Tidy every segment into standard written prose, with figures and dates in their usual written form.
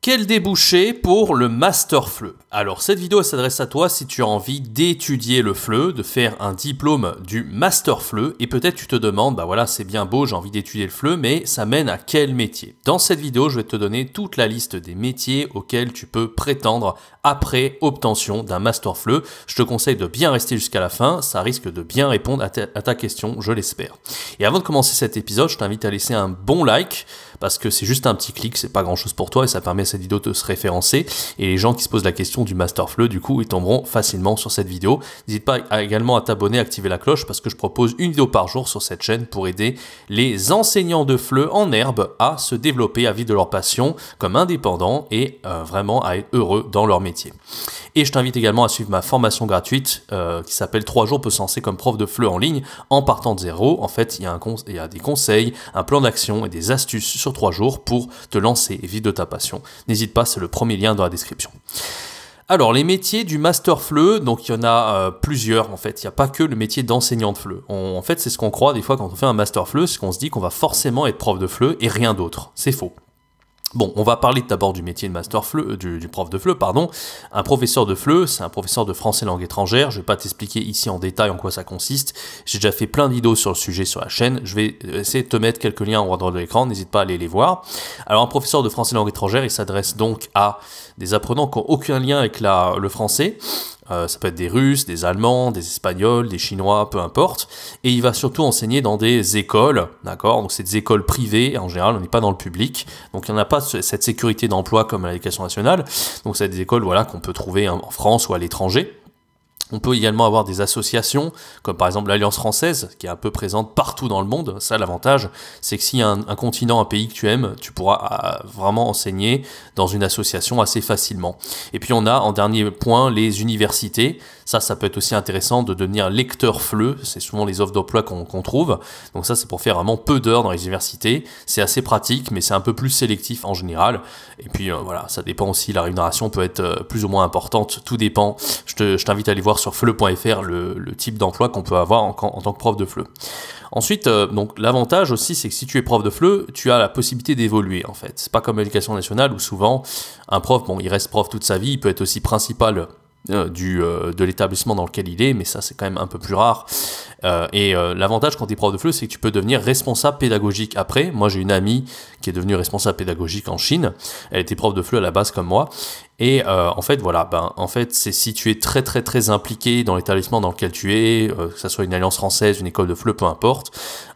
Quel débouché pour le Master FLE? Alors cette vidéo s'adresse à toi si tu as envie d'étudier le FLE, de faire un diplôme du Master FLE et peut-être tu te demandes, bah voilà c'est bien beau, j'ai envie d'étudier le FLE, mais ça mène à quel métier? Dans cette vidéo, je vais te donner toute la liste des métiers auxquels tu peux prétendre après obtention d'un Master FLE. Je te conseille de bien rester jusqu'à la fin, ça risque de bien répondre à ta question, je l'espère. Et avant de commencer cet épisode, je t'invite à laisser un bon like, parce que c'est juste un petit clic, c'est pas grand chose pour toi et ça permet à cette vidéo de se référencer. Et les gens qui se posent la question du Master FLE, du coup, ils tomberont facilement sur cette vidéo. N'hésite pas également à t'abonner, à activer la cloche parce que je propose une vidéo par jour sur cette chaîne pour aider les enseignants de FLE en herbe à se développer, à vivre de leur passion comme indépendants et vraiment à être heureux dans leur métier. Et je t'invite également à suivre ma formation gratuite qui s'appelle 3 jours peut se lancer comme prof de FLE en ligne en partant de zéro. En fait, il y a des conseils, un plan d'action et des astuces sur 3 jours pour te lancer et vivre de ta passion. N'hésite pas, c'est le premier lien dans la description. Alors, les métiers du Master FLE, donc il y en a plusieurs en fait, il n'y a pas que le métier d'enseignant de FLE. En fait, c'est ce qu'on croit des fois quand on fait un Master FLE, c'est qu'on se dit qu'on va forcément être prof de FLE et rien d'autre. C'est faux. Bon, on va parler d'abord du métier de Master FLE, du prof de FLE, pardon. Un professeur de FLE, c'est un professeur de français langue étrangère. Je vais pas t'expliquer ici en détail en quoi ça consiste. J'ai déjà fait plein de vidéos sur le sujet sur la chaîne. Je vais essayer de te mettre quelques liens en haut à droite de l'écran. N'hésite pas à aller les voir. Alors, un professeur de français langue étrangère, il s'adresse donc à des apprenants qui n'ont aucun lien avec le français. Ça peut être des Russes, des Allemands, des Espagnols, des Chinois, peu importe. Et il va surtout enseigner dans des écoles, d'accord? Donc c'est des écoles privées, en général on n'est pas dans le public. Donc il n'y en a pas cette sécurité d'emploi comme à l'éducation nationale. Donc c'est des écoles voilà, qu'on peut trouver en France ou à l'étranger. On peut également avoir des associations, comme par exemple l'Alliance française, qui est un peu présente partout dans le monde. Ça, l'avantage, c'est que s'il y a un continent, un pays que tu aimes, tu pourras vraiment enseigner dans une association assez facilement. Et puis on a, en dernier point, les universités. Ça peut être aussi intéressant de devenir lecteur FLE. C'est souvent les offres d'emploi qu'on trouve. Donc ça, c'est pour faire vraiment peu d'heures dans les universités. C'est assez pratique, mais c'est un peu plus sélectif en général. Et puis voilà, ça dépend aussi. La rémunération peut être plus ou moins importante. Tout dépend. Je t'invite à aller voir sur FLE.fr le type d'emploi qu'on peut avoir en tant que prof de FLE. Ensuite, donc l'avantage aussi, c'est que si tu es prof de FLE, tu as la possibilité d'évoluer en fait. C'est pas comme l'éducation nationale où souvent un prof, bon, il reste prof toute sa vie, il peut être aussi principal de l'établissement dans lequel il est, mais ça c'est quand même un peu plus rare. L'avantage quand tu es prof de FLE, c'est que tu peux devenir responsable pédagogique après. Moi j'ai une amie qui est devenue responsable pédagogique en Chine, elle était prof de FLE à la base comme moi. Et en fait, voilà, en fait, c'est si tu es très impliqué dans l'établissement dans lequel tu es, que ça soit une alliance française, une école de FLE, peu importe,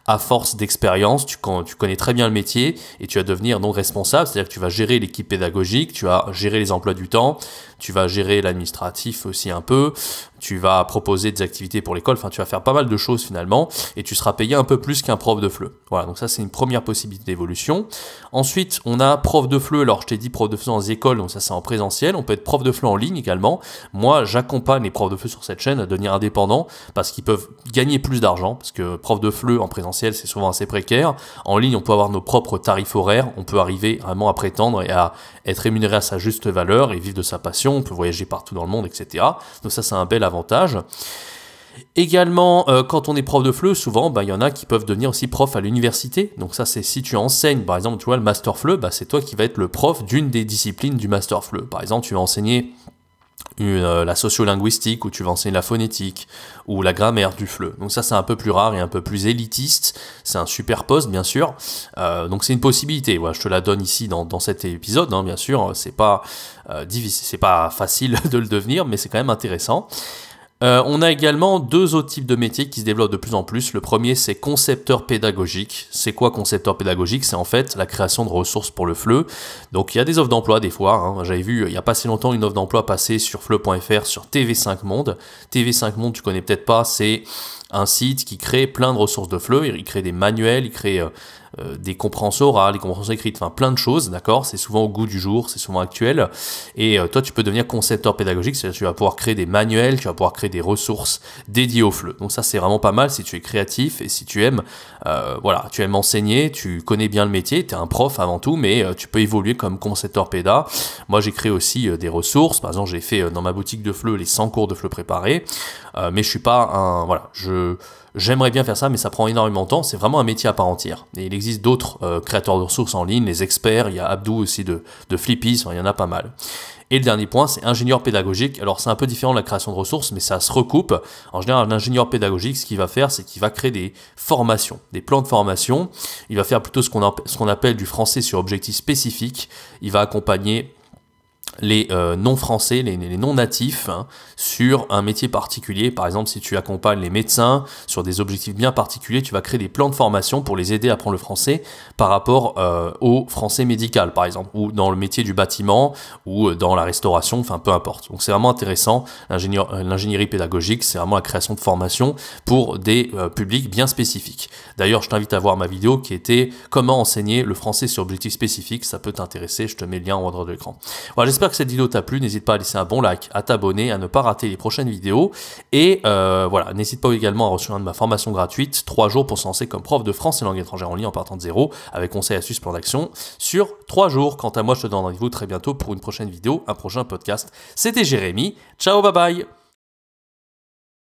à force d'expérience, tu connais très bien le métier et tu vas devenir donc responsable, c'est-à-dire que tu vas gérer l'équipe pédagogique, tu vas gérer les emplois du temps, tu vas gérer l'administratif aussi un peu, tu vas proposer des activités pour l'école, enfin tu vas faire pas mal de choses finalement et tu seras payé un peu plus qu'un prof de FLE. Voilà, donc ça c'est une première possibilité d'évolution. Ensuite, on a prof de FLE, alors je t'ai dit prof de FLE dans les écoles, donc ça c'est en présentiel, on peut être prof de FLE en ligne également. Moi, j'accompagne les profs de FLE sur cette chaîne à devenir indépendants parce qu'ils peuvent gagner plus d'argent, parce que prof de FLE en présentiel c'est souvent assez précaire. En ligne, on peut avoir nos propres tarifs horaires, on peut arriver vraiment à prétendre et à être rémunéré à sa juste valeur et vivre de sa passion, on peut voyager partout dans le monde, etc. Donc ça c'est un bel avantage. Également, quand on est prof de FLE, souvent, il y en a qui peuvent devenir aussi prof à l'université. Donc ça, c'est si tu enseignes, par exemple, tu vois, le Master FLE, c'est toi qui vas être le prof d'une des disciplines du Master FLE. Par exemple, tu vas enseigner la sociolinguistique, ou tu vas enseigner la phonétique, ou la grammaire du FLE. Donc ça, c'est un peu plus rare et un peu plus élitiste. C'est un super poste, bien sûr. Donc c'est une possibilité. Voilà, je te la donne ici dans cet épisode, hein, bien sûr. C'est pas difficile, c'est pas facile de le devenir, mais c'est quand même intéressant. On a également deux autres types de métiers qui se développent de plus en plus. Le premier, c'est concepteur pédagogique. C'est quoi concepteur pédagogique? C'est en fait la création de ressources pour le FLE. Donc il y a des offres d'emploi des fois. Hein. J'avais vu il n'y a pas si longtemps une offre d'emploi passer sur FLE.fr sur TV5 Monde. TV5 Monde, tu connais peut-être pas, c'est un site qui crée plein de ressources de FLE. Il crée des manuels, il crée des compréhensions orales, des compréhensions écrites, enfin plein de choses, d'accord? C'est souvent au goût du jour, c'est souvent actuel. Et toi, tu peux devenir concepteur pédagogique, c'est-à-dire que tu vas pouvoir créer des manuels, tu vas pouvoir créer des ressources dédiées au FLE. Donc ça, c'est vraiment pas mal si tu es créatif et si tu aimes, voilà, tu aimes enseigner, tu connais bien le métier, tu es un prof avant tout, mais tu peux évoluer comme concepteur péda. Moi, j'ai créé aussi des ressources. Par exemple, j'ai fait dans ma boutique de FLE les 100 cours de FLE préparés, mais je suis pas un, voilà, J'aimerais bien faire ça, mais ça prend énormément de temps. C'est vraiment un métier à part entière. Et il existe d'autres créateurs de ressources en ligne, les experts. Il y a Abdou aussi de Flippy, il y en a pas mal. Et le dernier point, c'est ingénieur pédagogique. Alors, c'est un peu différent de la création de ressources, mais ça se recoupe. En général, l'ingénieur pédagogique, ce qu'il va faire, c'est qu'il va créer des formations, des plans de formation. Il va faire plutôt ce qu'on appelle du français sur objectif spécifique. Il va accompagner les non-français, les non-natifs, hein, sur un métier particulier. Par exemple, si tu accompagnes les médecins sur des objectifs bien particuliers, tu vas créer des plans de formation pour les aider à apprendre le français par rapport au français médical, par exemple, ou dans le métier du bâtiment, ou dans la restauration, enfin peu importe. Donc c'est vraiment intéressant, l'ingénierie pédagogique, c'est vraiment la création de formation pour des publics bien spécifiques. D'ailleurs, je t'invite à voir ma vidéo qui était « Comment enseigner le français sur objectifs spécifiques », ça peut t'intéresser, je te mets le lien en haut de l'écran. Voilà, j'espère que cette vidéo t'a plu, n'hésite pas à laisser un bon like, à t'abonner, à ne pas rater les prochaines vidéos, et voilà, n'hésite pas également à rejoindre ma formation gratuite, 3 jours pour se lancer comme prof de français et langue étrangère en ligne en partant de zéro, avec conseils, astuces, plans d'action, sur 3 jours. Quant à moi, je te donne rendez-vous très bientôt pour une prochaine vidéo, un prochain podcast. C'était Jérémy, ciao, bye bye.